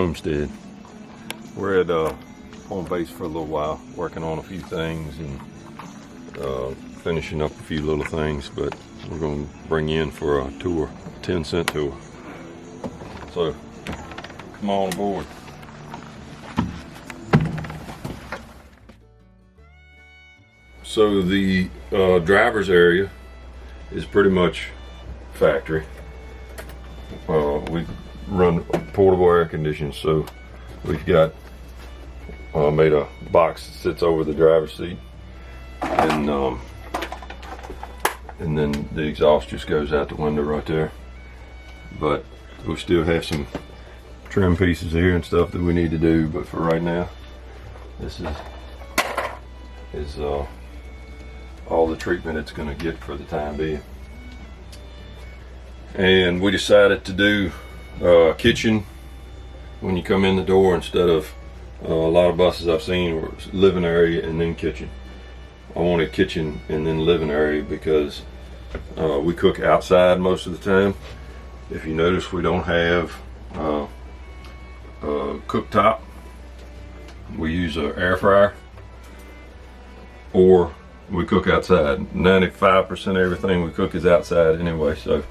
homestead. We're at home base for a little while, working on a few things and finishing up a few little things, but we're going to bring you in for a tour, a 10-cent tour. So come on aboard. So the driver's area is pretty much factory. We run portable air conditioning, so we've got made a box that sits over the driver's seat, and then the exhaust just goes out the window right there. But we still have some trim pieces here and stuff that we need to do, but for right now, this is all the treatment it's going to get for the time being. And we decided to do kitchen when you come in the door instead of a lot of buses I've seen where it's living area and then kitchen. I wanted kitchen and then living area because we cook outside most of the time. If you notice, we don't have a cooktop. We use an air fryer, or we cook outside. 95% of everything we cook is outside anyway, so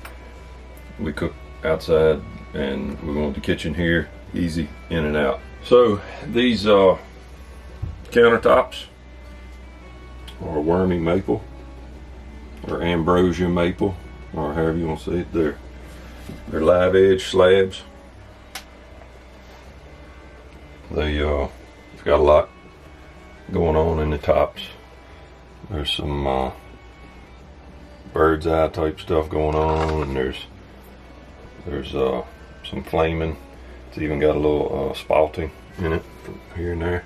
we cook outside, and we want the kitchen here, easy in and out. So these countertops are wormy maple or ambrosia maple, or however you want to say it. They're live edge slabs. They've got a lot going on in the tops. There's some bird's eye type stuff going on, and there's some flaming. It's even got a little spalting in it from here and there.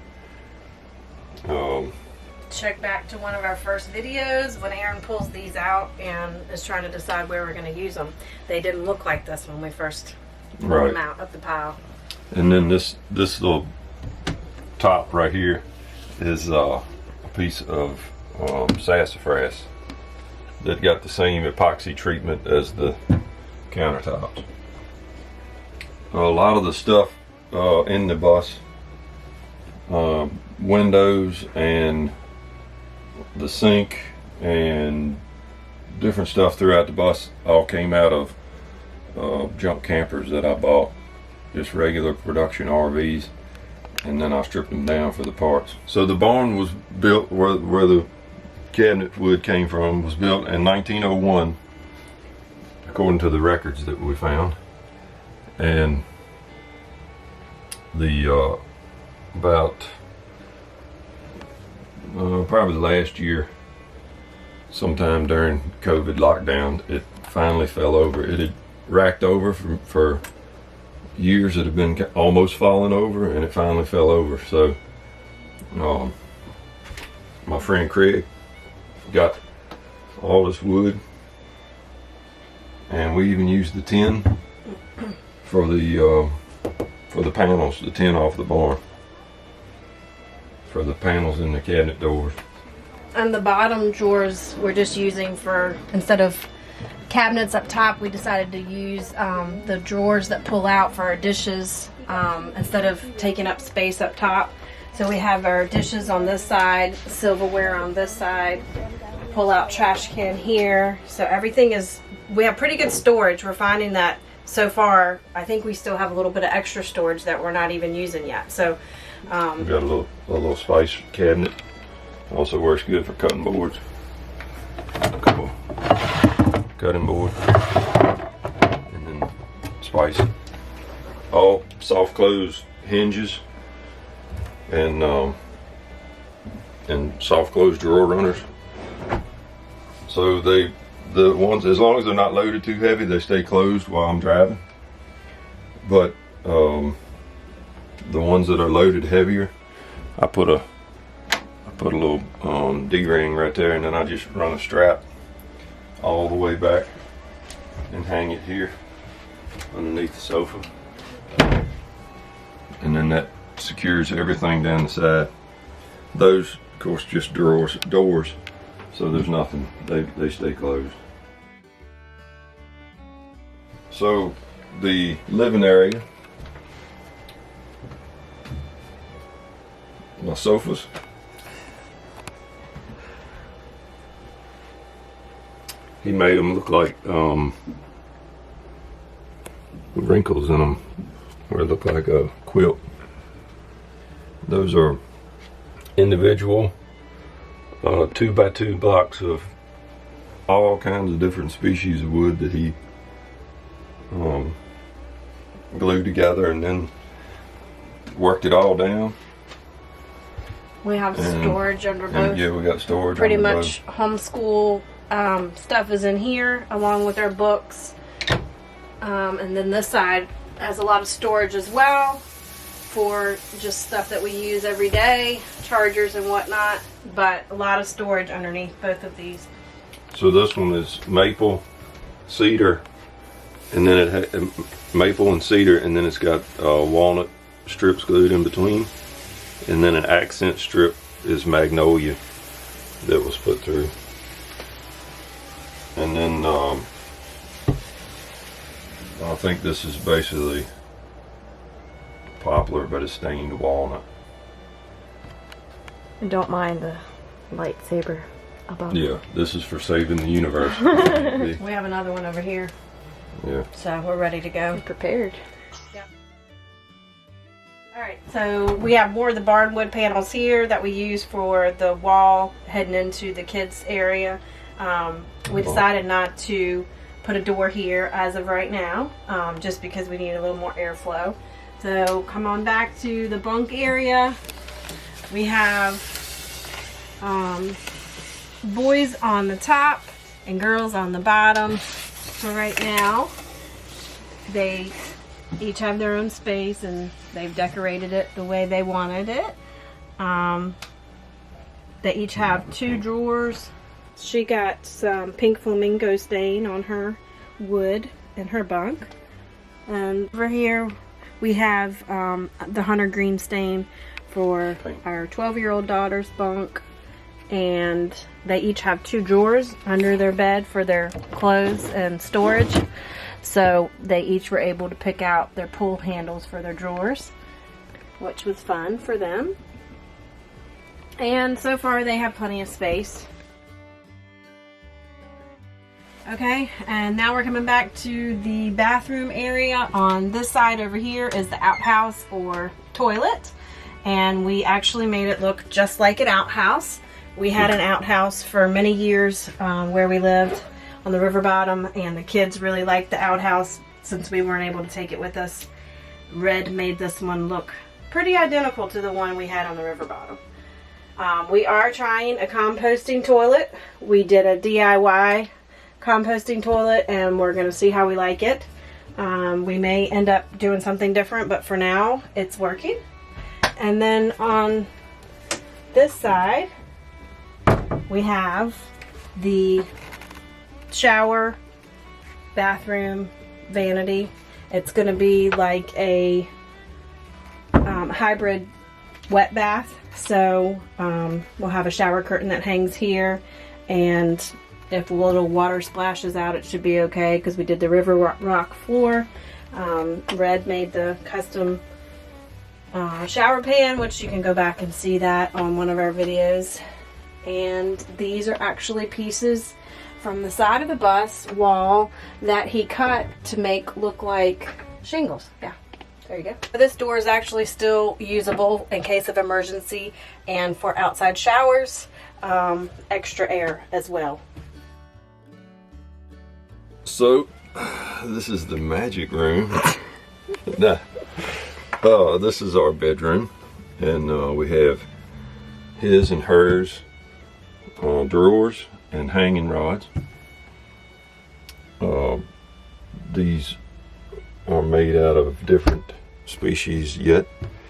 Check back to one of our first videos when Aaron pulls these out and is trying to decide where we're going to use them. They didn't look like this when we first pulled them out of the pile. And then this little top right here is a piece of sassafras that got the same epoxy treatment as the countertops. A lot of the stuff in the bus, windows and the sink and different stuff throughout the bus, all came out of junk campers that I bought, just regular production RVs, and then I stripped them down for the parts. So the barn was built where the cabinet wood came from, was built in 1901 according to the records that we found. And the about probably last year, sometime during COVID lockdown, it finally fell over. It had racked over for years. It had been almost falling over, and it finally fell over. So my friend Craig got all this wood, and we even used the tin for the panels, the tin off the barn, for the panels in the cabinet doors. And the bottom drawers we're just using for, instead of cabinets up top, we decided to use the drawers that pull out for our dishes instead of taking up space up top. So we have our dishes on this side, silverware on this side, pull out trash can here. So everything is, we have pretty good storage. We're finding that so far, I think we still have a little bit of extra storage that we're not even using yet. So we've got a little spice cabinet. Also works good for cutting boards. Cool. Cutting board, and then spice. All soft close hinges and soft close drawer runners. So the ones, as long as they're not loaded too heavy, they stay closed while I'm driving. But the ones that are loaded heavier, I put a little D-ring right there, and then I just run a strap all the way back and hang it here underneath the sofa, and then that secures everything down the side. Those, of course, just doors, so there's nothing, they stay closed. So the living area my sofas. He made them look like wrinkles in them, where it looked like a quilt. Those are individual 2x2 blocks of all kinds of different species of wood that he glued together and then worked it all down. We have storage under both. And yeah, we got storage. Pretty under much homeschool stuff is in here, along with our books. And then this side has a lot of storage as well for just stuff that we use every day, chargers and whatnot. But a lot of storage underneath both of these. So this one is maple, cedar, and then it maple and cedar, and then it's got walnut strips glued in between, and then an accent strip is magnolia that was put through, and then I think this is basically poplar, but it's stained walnut. And don't mind the lightsaber above. Yeah, this is for saving the universe. We have another one over here. Yeah. So we're ready to go. Be prepared. Yep. Alright, so we have more of the barnwood panels here that we use for the wall heading into the kids area. We decided not to put a door here as of right now, just because we need a little more airflow. So come on back to the bunk area. We have boys on the top and girls on the bottom. So right now, they each have their own space and they've decorated it the way they wanted it. They each have 2 drawers. She got some pink flamingo stain on her wood in her bunk. And over here we have the hunter green stain for our 12-year-old daughter's bunk. And they each have 2 drawers under their bed for their clothes and storage. So they each were able to pick out their pull handles for their drawers, which was fun for them. And so far they have plenty of space. Okay, and now we're coming back to the bathroom area. On this side over here is the outhouse or toilet. And we actually made it look just like an outhouse. We had an outhouse for many years where we lived on the river bottom, and the kids really liked the outhouse since we weren't able to take it with us. Red made this one look pretty identical to the one we had on the river bottom. We are trying a composting toilet. We did a DIY composting toilet and we're going to see how we like it. We may end up doing something different, but for now it's working. And then on this side we have the shower, bathroom, vanity. It's going to be like a hybrid wet bath. So we'll have a shower curtain that hangs here, and if a little water splashes out, it should be okay because we did the river rock floor. Red made the custom shower pan, which you can go back and see that on one of our videos. And these are actually pieces from the side of the bus wall that he cut to make look like shingles. Yeah, there you go. This door is actually still usable in case of emergency and for outside showers, extra air as well. So this is the magic room. Nah. This is our bedroom, and we have his and hers drawers and hanging rods. These are made out of different species yet.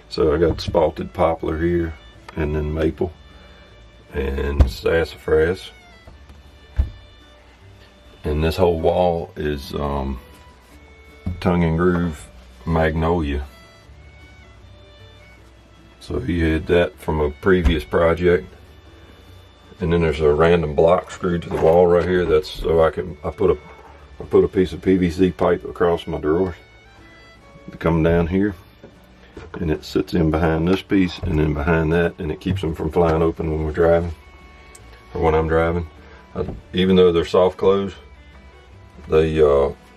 So I got spalted poplar here, and then maple and sassafras. And this whole wall is tongue and groove magnolia. So he had that from a previous project. And then there's a random block screwed to the wall right here. That's so I put a piece of PVC pipe across my drawers to come down here. and it sits in behind this piece and then behind that, and it keeps them from flying open when we're driving, or when I'm driving. Even though they're soft close, they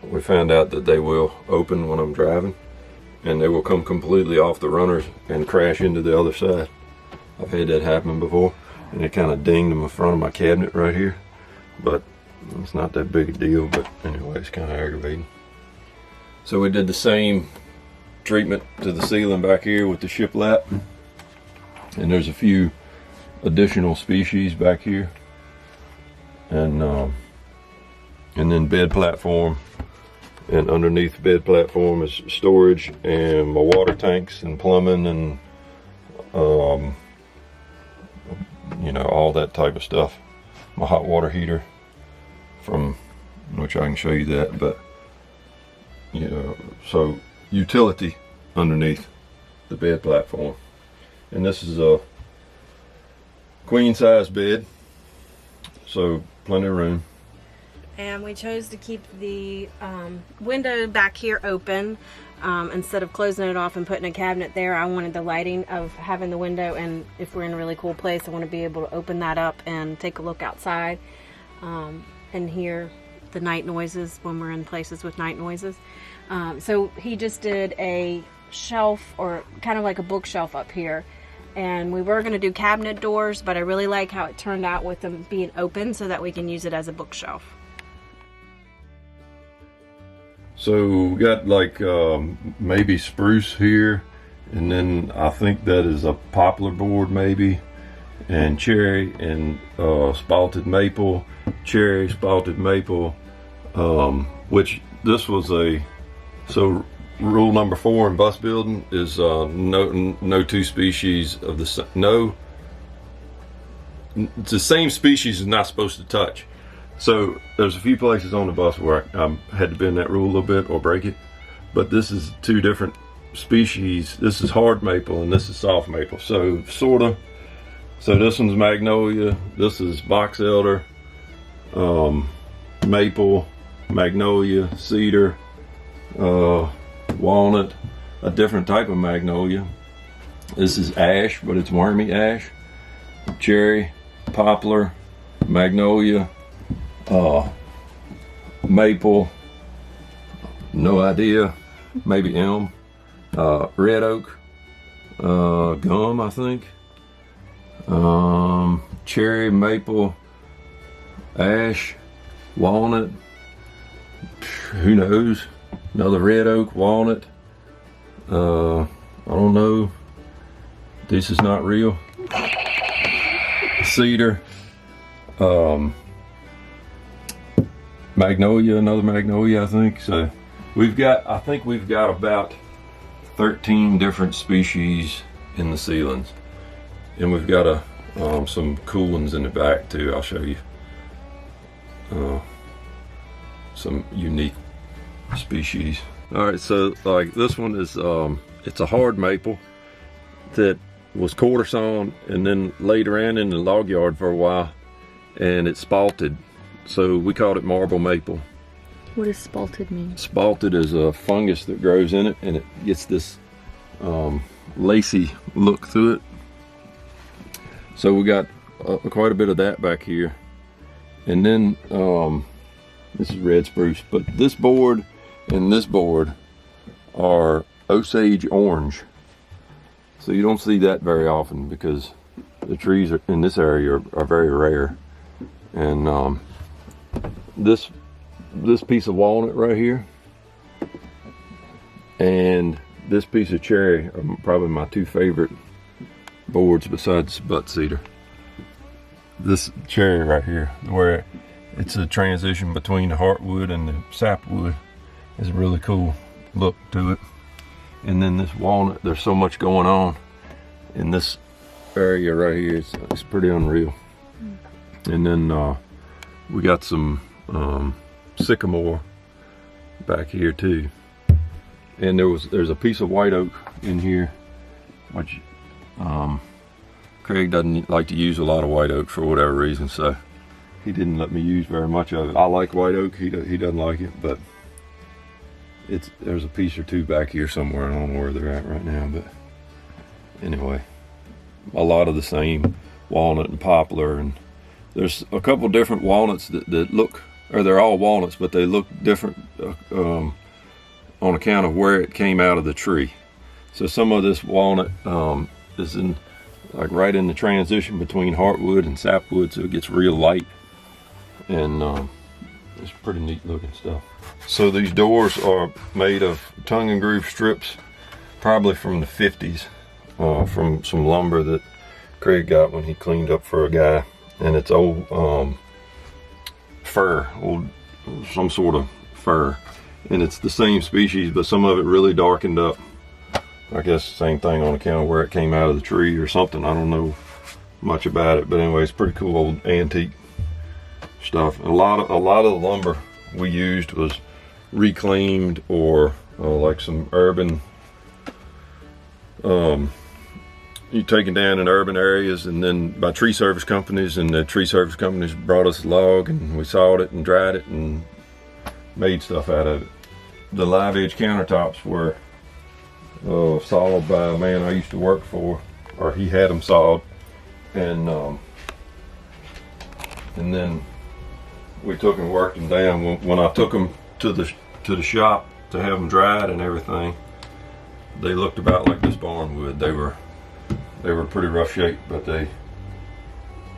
we found out that they will open when I'm driving, and they will come completely off the runners and crash into the other side. I've had that happen before, and it kind of dinged in the front of my cabinet right here, but it's not that big a deal. But anyway, it's kind of aggravating. So we did the same treatment to the ceiling back here with the shiplap, and there's a few additional species back here, and then bed platform, and underneath the bed platform is storage and my water tanks and plumbing and you know, all that type of stuff. My hot water heater, from which I can show you that, but you know, so utility underneath the bed platform. And this is a queen size bed, so plenty of room. And we chose to keep the window back here open. Instead of closing it off and putting a cabinet there, I wanted the lighting of having the window, and if we're in a really cool place, I want to be able to open that up and take a look outside and hear the night noises when we're in places with night noises. So he just did a shelf, or kind of like a bookshelf up here, and we were going to do cabinet doors, but I really like how it turned out with them being open so that we can use it as a bookshelf. So we got like maybe spruce here, and then I think that is a poplar board maybe, and cherry, and spalted maple, cherry, spalted maple, which this was so rule number 4 in bus building is no two species of it's the same species is not supposed to touch. So there's a few places on the bus where I had to bend that rule a little bit or break it, but this is 2 different species. This is hard maple and this is soft maple. So sorta. So this one's magnolia, this is box elder, maple, magnolia, cedar, walnut, a different type of magnolia. This is ash, but it's wormy ash, cherry, poplar, magnolia, maple, no idea, maybe elm, red oak, gum, I think, cherry, maple, ash, walnut, who knows, another red oak, walnut, I don't know, this is not real, cedar, magnolia, another magnolia, I think. So I think we've got about 13 different species in the ceilings, and we've got some cool ones in the back too. I'll show you some unique species. All right, so like this one is it's a hard maple that was quarter sawn and then laid around in the log yard for a while, and it's spalted. So we called it marble maple. What does spalted mean? Spalted is a fungus that grows in it, and it gets this lacy look through it. So we got quite a bit of that back here. And then this is red spruce, but this board and this board are Osage orange. So you don't see that very often because the trees in this area are very rare. And this piece of walnut right here and this piece of cherry are probably my 2 favorite boards besides butt cedar. This cherry right here, where it's a transition between the heartwood and the sapwood, is a really cool look to it. And then this walnut, there's so much going on in this area right here, it's pretty unreal. And then we got some sycamore back here too, and there's a piece of white oak in here, which Craig doesn't like to use a lot of white oak for whatever reason, so he didn't let me use very much of it. I like white oak, he doesn't like it, but there's a piece or two back here somewhere. I don't know where they're at right now, but anyway, a lot of the same walnut and poplar, and there's a couple different walnuts that look, or they're all walnuts, but they look different on account of where it came out of the tree. So some of this walnut is in like right in the transition between heartwood and sapwood, so it gets real light, and it's pretty neat looking stuff. So these doors are made of tongue and groove strips, probably from the 50s, from some lumber that Craig got when he cleaned up for a guy, and it's old fir, some sort of fir, and it's the same species, but some of it really darkened up. I guess same thing on account of where it came out of the tree or something. I don't know much about it, but anyway, it's pretty cool old antique stuff. A lot of the lumber we used was reclaimed, or like some urban, you taken down in urban areas, and then by tree service companies, and the tree service companies brought us a log, and we sawed it and dried it and made stuff out of it. The live edge countertops were sawed by a man I used to work for, or he had them sawed, and then we took and worked them down. When I took them to the shop to have them dried and everything, they looked about like this barn would. They were pretty rough shape, but they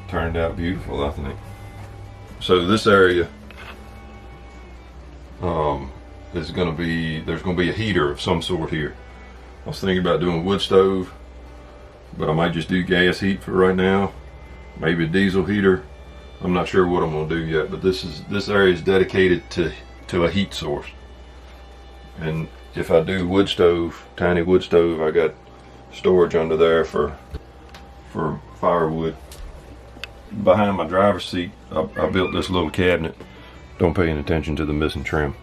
turned out beautiful, I think. So this area is going to be, there's going to be a heater of some sort here. I was thinking about doing wood stove, but I might just do gas heat for right now. Maybe a diesel heater. I'm not sure what I'm going to do yet, but this area is dedicated to a heat source. And if I do wood stove, tiny wood stove, I got storage under there for firewood. Behind my driver's seat, I built this little cabinet. Don't pay any attention to the missing trim.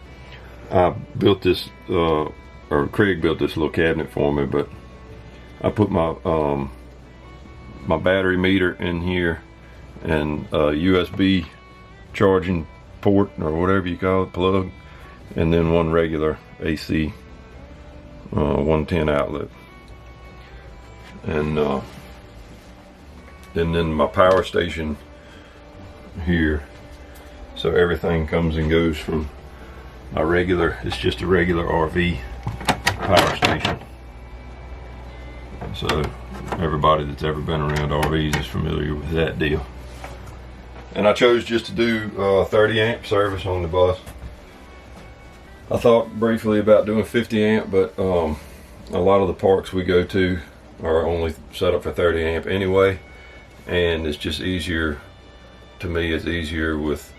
I built this, or Craig built this little cabinet for me, but I put my my battery meter in here, and a USB charging port, or whatever you call it, plug, and then one regular AC 110 outlet, and then my power station here. So everything comes and goes from my regular, it's just a regular RV power station. So everybody that's ever been around RVs is familiar with that deal. And I chose just to do 30 amp service on the bus. I thought briefly about doing 50 amp, but a lot of the parks we go to are only set up for 30 amp anyway, and it's just easier, to me it's easier with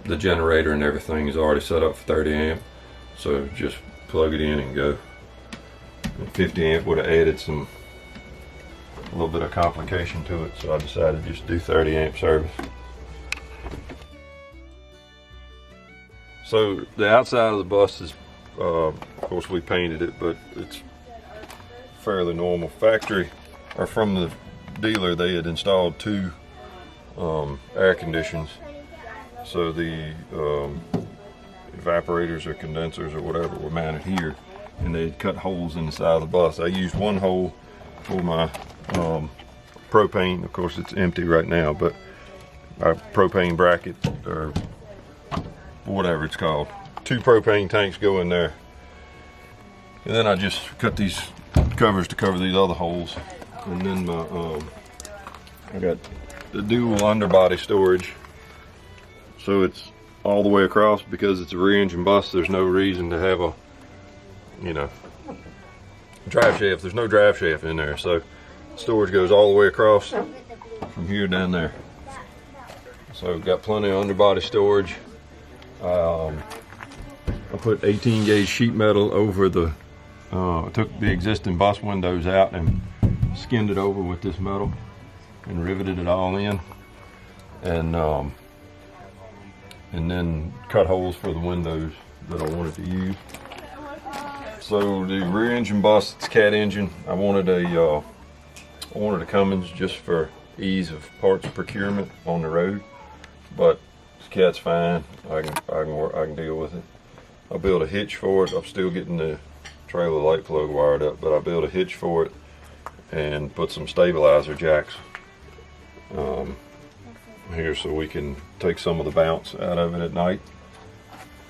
the generator and everything is already set up for 30 amp, so just plug it in and go. And 50 amp would have added a little bit of complication to it, so I decided just to do 30 amp service. So the outside of the bus is, of course we painted it, but it's fairly normal. Factory, or from the dealer, they had installed two air conditions, so the evaporators or condensers or whatever were mounted here, and they had cut holes in the side of the bus. I used one hole for my propane. Of course it's empty right now, but our propane bracket, or whatever it's called, 2 propane tanks go in there, and then I just cut these covers to cover these other holes. And then my I got the dual underbody storage, so it's all the way across. Because it's a rear engine bus, there's no reason to have a, you know, drive shaft. There's no drive shaft in there, so storage goes all the way across from here down there. So got plenty of underbody storage. I put 18 gauge sheet metal over the took the existing bus windows out and skinned it over with this metal and riveted it all in, and then cut holes for the windows that I wanted to use. So the rear engine bus, it's cat engine. I wanted a Cummins just for ease of parts procurement on the road, but this cat's fine. I can deal with it. I built a hitch for it. I'm still getting the trailer light plug wired up, but I built a hitch for it and put some stabilizer jacks here so we can take some of the bounce out of it at night.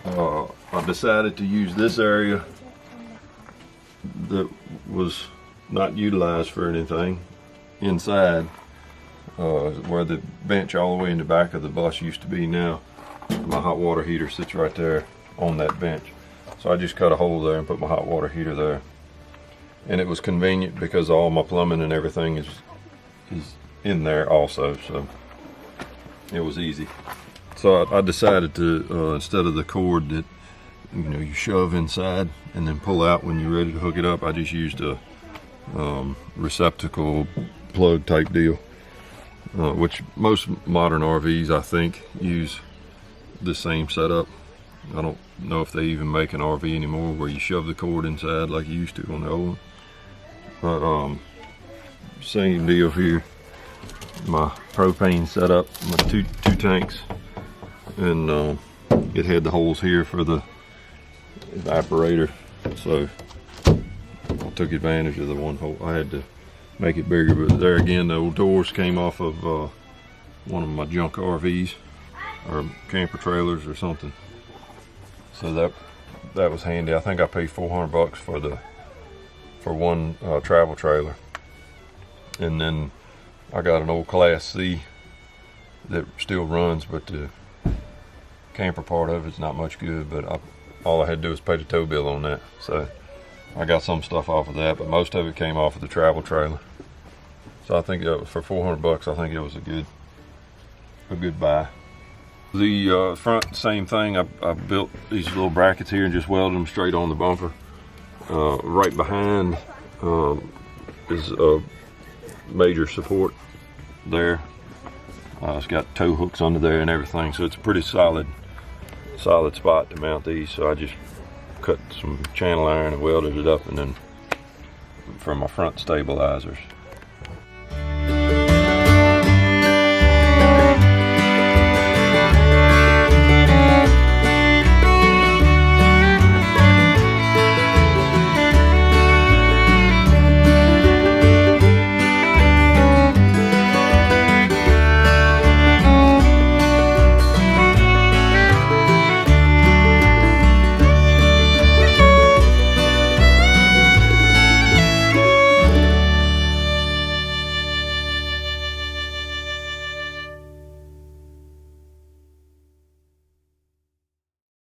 I decided to use this area that was not utilized for anything inside, where the bench all the way in the back of the bus used to be. Now my hot water heater sits right there on that bench, so I just cut a hole there and put my hot water heater there, and it was convenient because all my plumbing and everything is in there also, so it was easy. So I decided to, instead of the cord that you shove inside and then pull out when you're ready to hook it up, I just used a receptacle plug type deal, which most modern RVs I think use the same setup. I don't know if they even make an RV anymore where you shove the cord inside like you used to on the old one. But same deal here. My propane setup, my two tanks, and it had the holes here for the evaporator, so I took advantage of the one hole. I had to make it bigger, but there again, the old doors came off of one of my junk RVs or camper trailers or something, so that was handy. I think I paid $400 for one travel trailer, and then I got an old Class C that still runs, but the camper part of it's not much good, but all I had to do was pay the tow bill on that, so I got some stuff off of that, but most of it came off of the travel trailer. So I think that for $400, I think it was a good buy. The front, same thing. I built these little brackets here and just welded them straight on the bumper. Right behind is a major support there. It's got tow hooks under there and everything, so it's a pretty solid spot to mount these. So I just cut some channel iron and welded it up, and then for my front stabilizers.